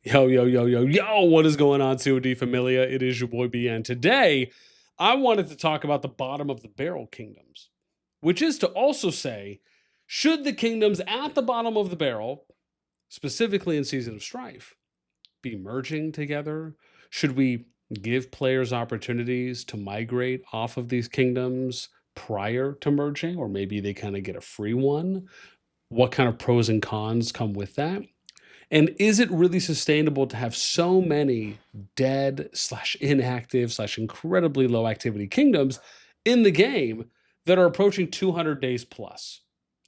Yo, yo, yo, yo, yo, what is going on, CoD Familia? It is your boy B, and today I wanted to talk about the bottom of the barrel kingdoms, which is to also say, should the kingdoms at the bottom of the barrel, specifically in Season of Strife, be merging together? Should we give players opportunities to migrate off of these kingdoms prior to merging, or maybe they kind of get a free one? What kind of pros and cons come with that? And is it really sustainable to have so many dead slash inactive slash incredibly low activity kingdoms in the game that are approaching 200 days plus?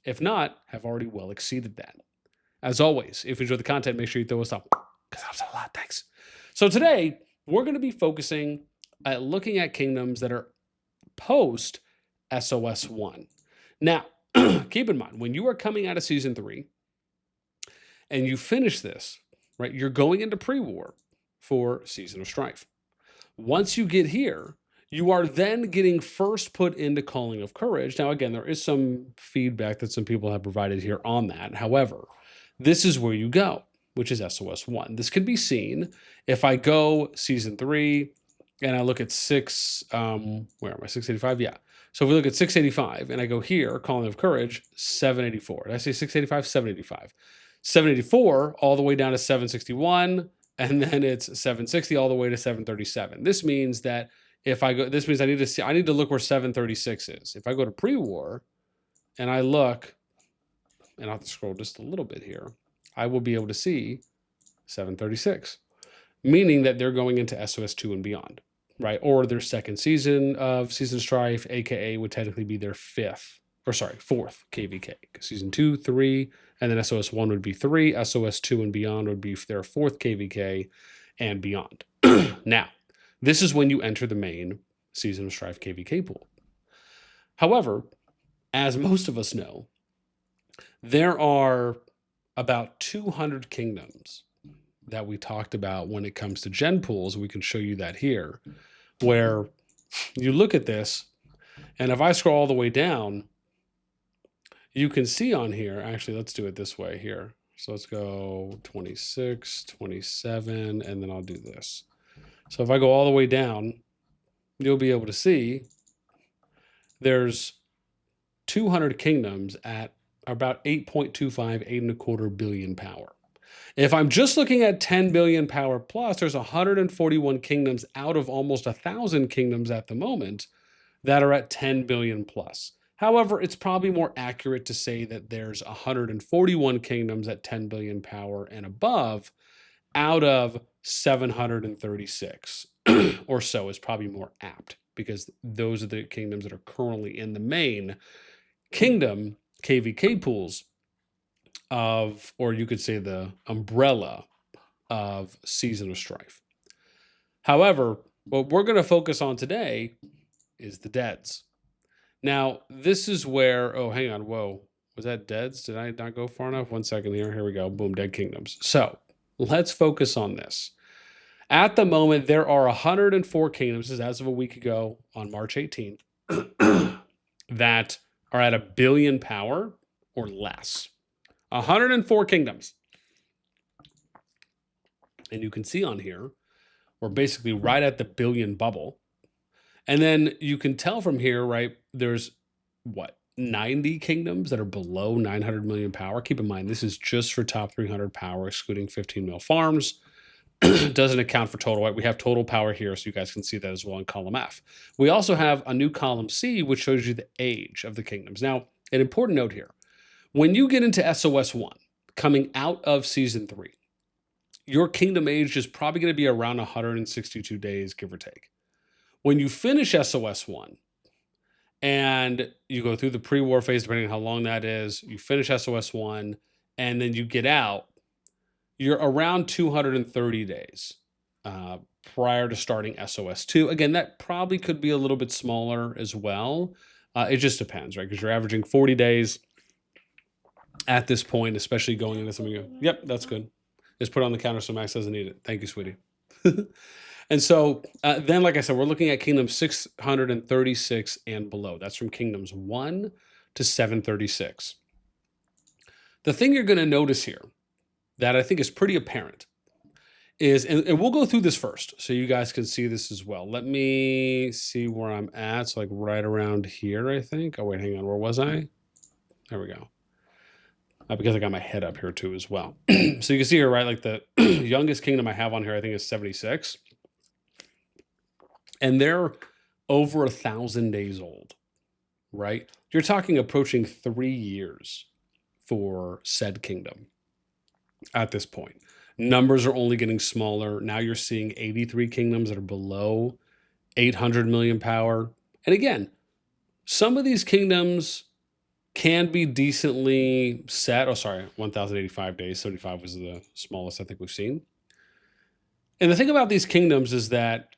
If not, have already well exceeded that. As always, if you enjoy the content, make sure you throw us up because that helps a lot. Thanks. So today we're going to be focusing at looking at kingdoms that are post SOS 1. Now, keep in mind, when you are coming out of Season 3, and you finish this, right, you're going into pre-war for Season of Strife. Once you get here, you are then getting first put into Calling of Courage. Now, again, there is some feedback that some people have provided here on that. However, this is where you go, which is SOS 1. This can be seen if I go Season 3 and I look at where am I, 685? Yeah. So if we look at 685 and I go here, Calling of Courage, 784. Did I say 685? 785. 784 all the way down to 761, and then it's 760 all the way to 737. This means that if I go, this means I need to look where 736 is. If I go to pre-war and I look, and I'll have to scroll just a little bit here, I will be able to see 736, meaning that they're going into SOS 2 and beyond, right? Or their second season of Season Strife, aka would technically be their fourth KVK. Season 2, 3, and then SOS 1 would be 3. SOS 2 and beyond would be their fourth KVK and beyond. Now, this is when you enter the main Season of Strife KVK pool. However, as most of us know, there are about 200 kingdoms that we talked about when it comes to gen pools. We can show you that here, where you look at this, and if I scroll all the way down, you can see on here, actually, let's do it this way here. So let's go 26, 27, and then I'll do this. So if I go all the way down, you'll be able to see there's 200 kingdoms at about 8.25, 8.25 billion power. If I'm just looking at 10 billion power plus, there's 141 kingdoms out of almost 1,000 kingdoms at the moment that are at 10 billion plus. However, it's probably more accurate to say that there's 141 kingdoms at 10 billion power and above out of 736 or so is probably more apt, because those are the kingdoms that are currently in the main kingdom KVK pools of, or you could say the umbrella of Season of Strife. However, what we're going to focus on today is the deads. Now, this is where, oh, hang on, whoa, was that deads? Did I not go far enough? 1 second here, here we go, boom, dead kingdoms. So let's focus on this. At the moment, there are 104 kingdoms, this is as of a week ago on March 18th, that are at 1 billion power or less. 104 kingdoms. And you can see on here, we're basically right at the billion bubble. And then you can tell from here, right, there's what, 90 kingdoms that are below 900 million power. Keep in mind, this is just for top 300 power, excluding 15 mil farms. Doesn't account for total, right? We have total power here, so you guys can see that as well in column F. We also have a new column C, which shows you the age of the kingdoms. Now, an important note here. When you get into SOS 1, coming out of Season 3, your kingdom age is probably going to be around 162 days, give or take. When you finish SOS 1 and you go through the pre-war phase, depending on how long that is, you finish SOS 1 and then you get out, you're around 230 days prior to starting SOS 2. Again, that probably could be a little bit smaller as well. It just depends, right? Because you're averaging 40 days at this point, especially going into something. Yep, that's good. Just put it on the counter so Max doesn't need it. Thank you, sweetie. And so then, like I said, we're looking at kingdoms 636 and below. That's from kingdoms 1 to 736. The thing you're going to notice here that I think is pretty apparent is, and we'll go through this first so you guys can see this as well. Let me see where I'm at. So like right around here, I think. Oh, wait, hang on. Where was I? There we go. Because I got my head up here too as well. So you can see here, right? Like the youngest kingdom I have on here, I think is 76. And they're over 1,000 days old, right? You're talking approaching 3 years for said kingdom at this point. Numbers are only getting smaller. Now you're seeing 83 kingdoms that are below 800 million power. And again, some of these kingdoms can be decently set. Oh, sorry, 1,085 days. 75 was the smallest I think we've seen. And the thing about these kingdoms is that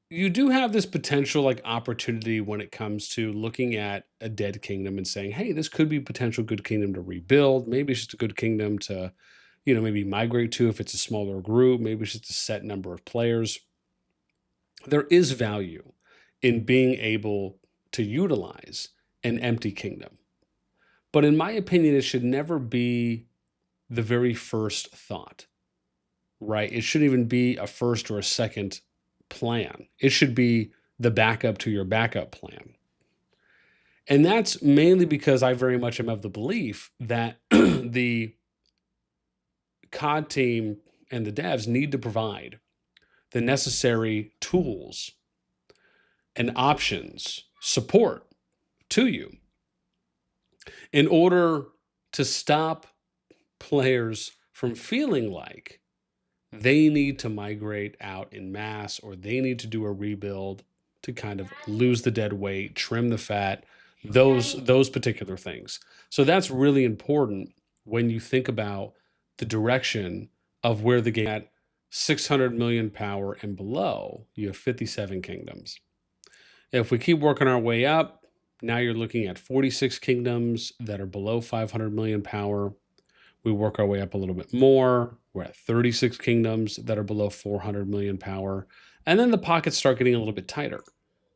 you do have this potential like opportunity when it comes to looking at a dead kingdom and saying, hey, this could be a potential good kingdom to rebuild. Maybe it's just a good kingdom to, maybe migrate to if it's a smaller group. Maybe it's just a set number of players. There is value in being able to utilize an empty kingdom. But in my opinion, it should never be the very first thought, right? It shouldn't even be a first or a second plan. It should be the backup to your backup plan. And that's mainly because I very much am of the belief that the COD team and the devs need to provide the necessary tools and options, support to you in order to stop players from feeling like they need to migrate out in mass or they need to do a rebuild to kind of lose the dead weight, trim the fat, those particular things. So that's really important when you think about the direction of where the game at 600 million power and below, you have 57 kingdoms. If we keep working our way up, now you're looking at 46 kingdoms that are below 500 million power. We work our way up a little bit more. We're at 36 kingdoms that are below 400 million power. And then the pockets start getting a little bit tighter.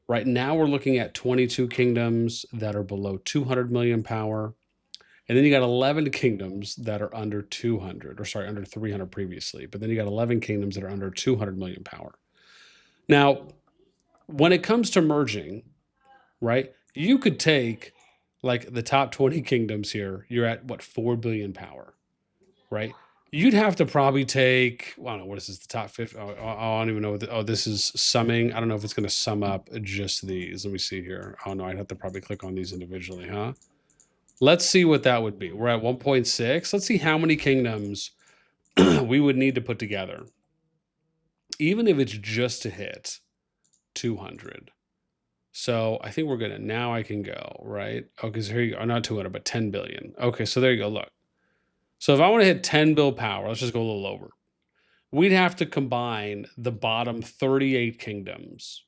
Right now we're looking at 22 kingdoms that are below 200 million power. And then you got 11 kingdoms that are under 200, or sorry, under 300 previously. But then you got 11 kingdoms that are under 200 million power. Now, when it comes to merging, right, you could take like the top 20 kingdoms here. You're at what, 4 billion power, right? You'd have to probably take, I don't know, what is this, the top 50? Oh, I don't even know. This is summing. I don't know if it's going to sum up just these. Let me see here. Oh, no, I'd have to probably click on these individually, huh? Let's see what that would be. We're at 1.6. Let's see how many kingdoms we would need to put together, even if it's just to hit 200. So I think we're good. Now I can go, right? Okay, so here you go. Not 200, but 10 billion. Okay, so there you go. Look. So if I want to hit 10 bill power, let's just go a little over. We'd have to combine the bottom 38 kingdoms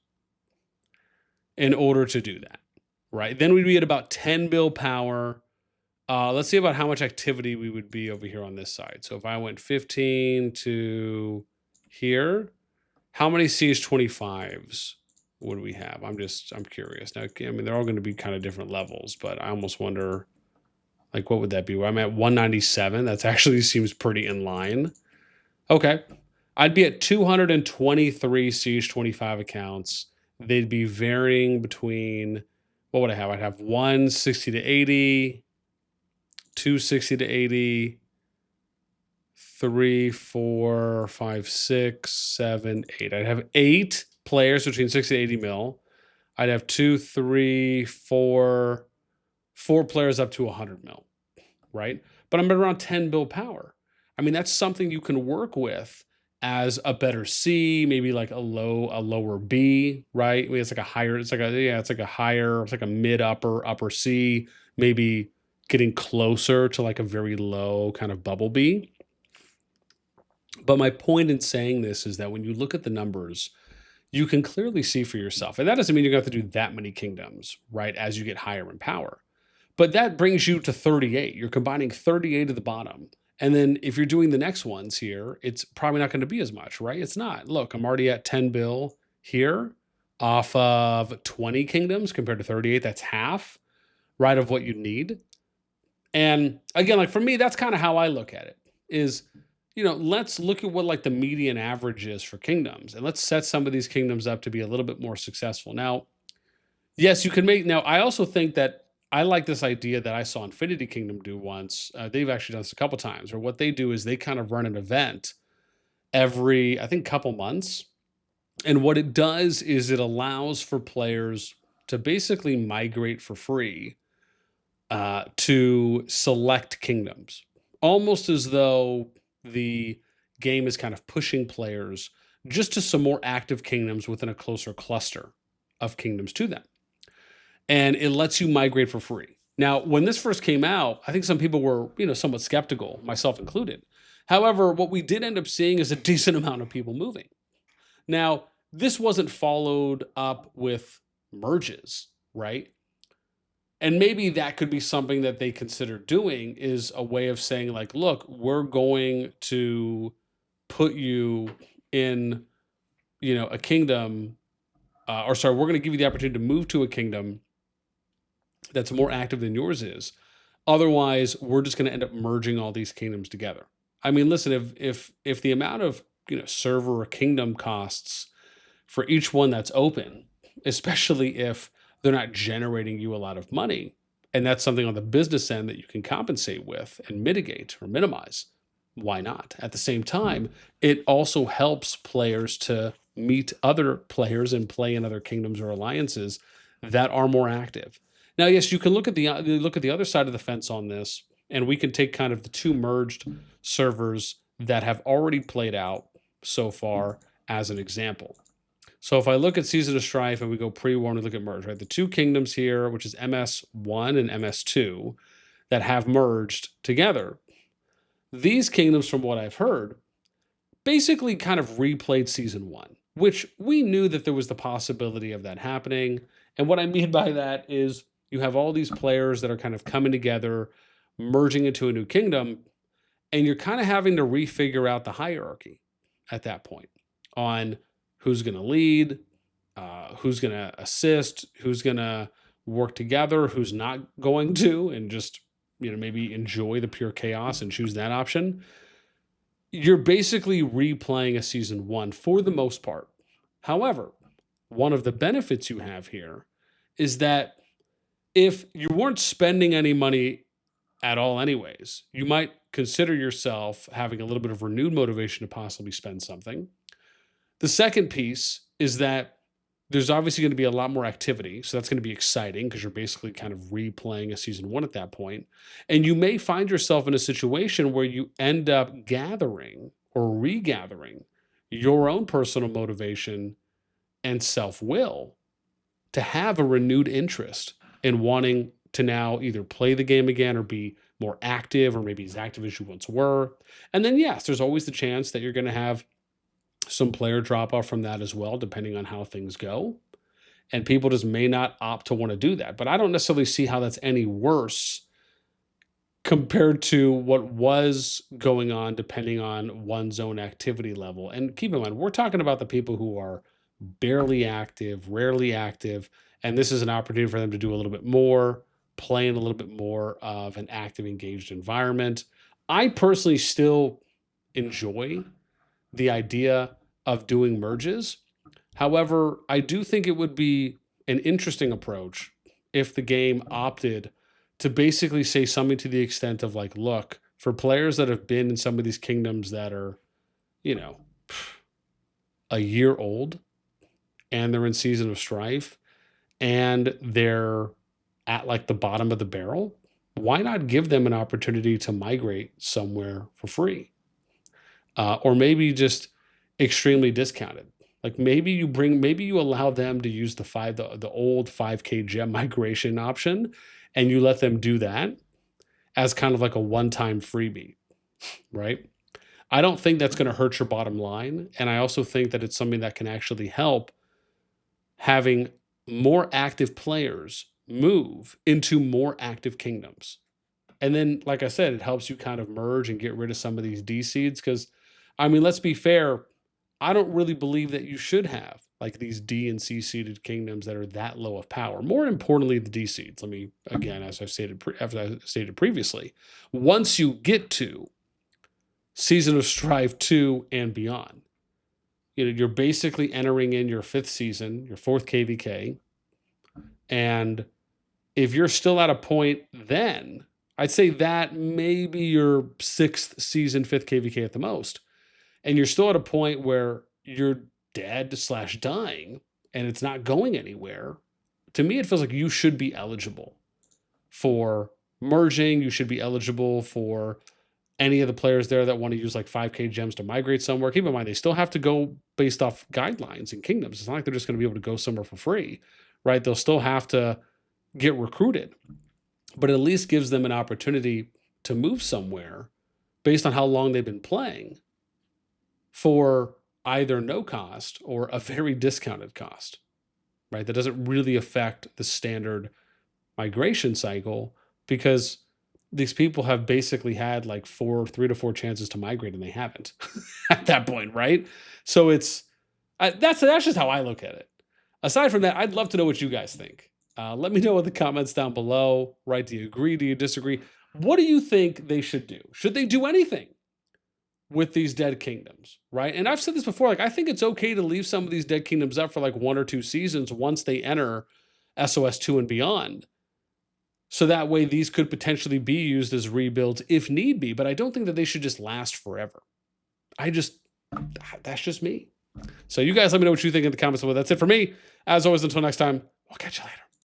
in order to do that, right? Then we'd be at about 10 bill power. Let's see about how much activity we would be over here on this side. So if I went 15 to here, how many CH25s would we have? I'm curious. Now, I mean, they're all going to be kind of different levels, but I almost wonder, like, what would that be? Well, I'm at 197. That actually seems pretty in line. Okay. I'd be at 223 CH25 accounts. They'd be varying between, what would I have? I'd have 160 to 80, 260 to 80, 3, 4, 5, 6, 7, 8. I'd have 8 players between 60 to 80 mil. I'd have 2, 3, 4 players up to 100 mil, right? But I'm at around 10 bill power. I mean, that's something you can work with as a better C, maybe like a lower B, right? I mean, it's like a mid upper C, maybe getting closer to like a very low kind of bubble B. But my point in saying this is that when you look at the numbers, you can clearly see for yourself, and that doesn't mean you're going to have to do that many kingdoms, right, as you get higher in power. But that brings you to 38. You're combining 38 at the bottom. And then if you're doing the next ones here, it's probably not going to be as much, right? It's not. Look, I'm already at 10 bill here off of 20 kingdoms compared to 38. That's half, right, of what you need. And again, like for me, that's kind of how I look at it is, let's look at what like the median average is for kingdoms, and let's set some of these kingdoms up to be a little bit more successful. Now, yes, you can make. Now, I also think that I like this idea that I saw Infinity Kingdom do once. They've actually done this a couple times, where what they do is they kind of run an event every, I think, couple months. And what it does is it allows for players to basically migrate for free to select kingdoms, almost as though the game is kind of pushing players just to some more active kingdoms within a closer cluster of kingdoms to them. And it lets you migrate for free. Now, when this first came out, I think some people were, somewhat skeptical, myself included. However, what we did end up seeing is a decent amount of people moving. Now, this wasn't followed up with merges, right? And maybe that could be something that they consider doing, is a way of saying like, look, we're going to put you in, a kingdom, or sorry, we're going to give you the opportunity to move to a kingdom that's more active than yours is. Otherwise, we're just going to end up merging all these kingdoms together. I mean, listen, if the amount of, server or kingdom costs for each one that's open, especially if they're not generating you a lot of money, and that's something on the business end that you can compensate with and mitigate or minimize, why not? At the same time, it also helps players to meet other players and play in other kingdoms or alliances that are more active. Now, yes, you can look at the other side of the fence on this, and we can take kind of the two merged servers that have already played out so far as an example. So if I look at Season of Strife and we go pre-war and we look at merge, right? The two kingdoms here, which is MS1 and MS2, that have merged together. These kingdoms, from what I've heard, basically kind of replayed Season 1, which we knew that there was the possibility of that happening. And what I mean by that is you have all these players that are kind of coming together, merging into a new kingdom, and you're kind of having to refigure out the hierarchy at that point on who's going to lead, who's going to assist, who's going to work together, who's not going to, and just, maybe enjoy the pure chaos and choose that option. You're basically replaying a Season 1 for the most part. However, one of the benefits you have here is that if you weren't spending any money at all anyways, you might consider yourself having a little bit of renewed motivation to possibly spend something. The second piece is that there's obviously going to be a lot more activity. So that's going to be exciting because you're basically kind of replaying a Season 1 at that point. And you may find yourself in a situation where you end up gathering or regathering your own personal motivation and self-will to have a renewed interest in wanting to now either play the game again or be more active, or maybe as active as you once were. And then, yes, there's always the chance that you're going to have some player drop off from that as well, depending on how things go. And people just may not opt to want to do that. But I don't necessarily see how that's any worse compared to what was going on, depending on one's own activity level. And keep in mind, we're talking about the people who are barely active, rarely active, and this is an opportunity for them to do a little bit more, play in a little bit more of an active, engaged environment. I personally still enjoy the idea of doing merges. However, I do think it would be an interesting approach if the game opted to basically say something to the extent of like, look, for players that have been in some of these kingdoms that are, a year old and they're in Season of Strife and they're at like the bottom of the barrel, why not give them an opportunity to migrate somewhere for free? Or maybe just extremely discounted. Like maybe you allow them to use the old 5K gem migration option, and you let them do that as kind of like a one-time freebie, right? I don't think that's going to hurt your bottom line. And I also think that it's something that can actually help having more active players move into more active kingdoms. And then, like I said, it helps you kind of merge and get rid of some of these D seeds. Because, I mean, let's be fair, I don't really believe that you should have like these D and C seeded kingdoms that are that low of power. More importantly, the D seeds. Let me, again, as I stated previously, once you get to Season of Strife 2 and beyond. You know, you're basically entering in your 5th season, your 4th KVK. And if you're still at a point then, I'd say that maybe your 6th season, 5th KVK at the most. And you're still at a point where you're dead / dying and it's not going anywhere. To me, it feels like you should be eligible for merging. You should be eligible for any of the players there that want to use like 5K gems to migrate somewhere. Keep in mind, they still have to go based off guidelines and kingdoms. It's not like they're just going to be able to go somewhere for free, right? They'll still have to get recruited, but it at least gives them an opportunity to move somewhere based on how long they've been playing for either no cost or a very discounted cost, right? That doesn't really affect the standard migration cycle because these people have basically had like 3 to 4 chances to migrate and they haven't at that point, right? So it's that's just how I look at it. Aside from that, I'd love to know what you guys think. Let me know in the comments down below, right? Do you agree? Do you disagree? What do you think they should do? Should they do anything with these dead kingdoms, right? And I've said this before, like I think it's okay to leave some of these dead kingdoms up for like 1 or 2 seasons once they enter SOS 2 and beyond. So that way these could potentially be used as rebuilds if need be, but I don't think that they should just last forever. That's just me. So you guys let me know what you think in the comments below. That's it for me. As always, until next time, we'll catch you later.